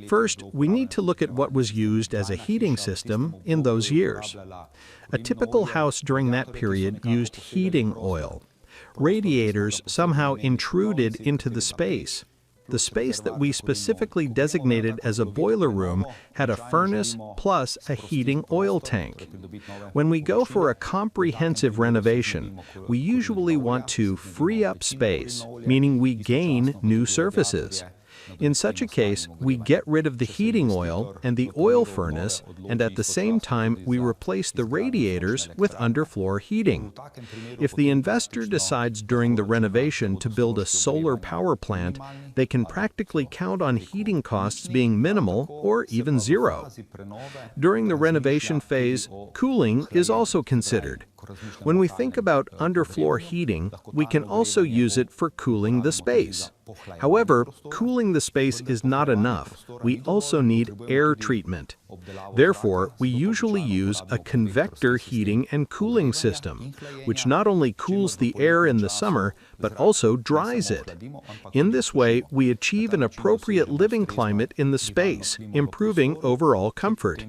First, we need to look at what was used as a heating system in those years. A typical house during that period used heating oil. Radiators somehow intruded into the space. The space that we specifically designated as a boiler room had a furnace plus a heating oil tank. When we go for a comprehensive renovation, we usually want to free up space, meaning we gain new surfaces. In such a case, we get rid of the heating oil and the oil furnace, and at the same time we replace the radiators with underfloor heating. If the investor decides during the renovation to build a solar power plant, they can practically count on heating costs being minimal or even zero. During the renovation phase, cooling is also considered. When we think about underfloor heating, we can also use it for cooling the space. However, cooling the space is not enough. We also need air treatment. Therefore, we usually use a convector heating and cooling system, which not only cools the air in the summer, but also dries it. In this way, we achieve an appropriate living climate in the space, improving overall comfort.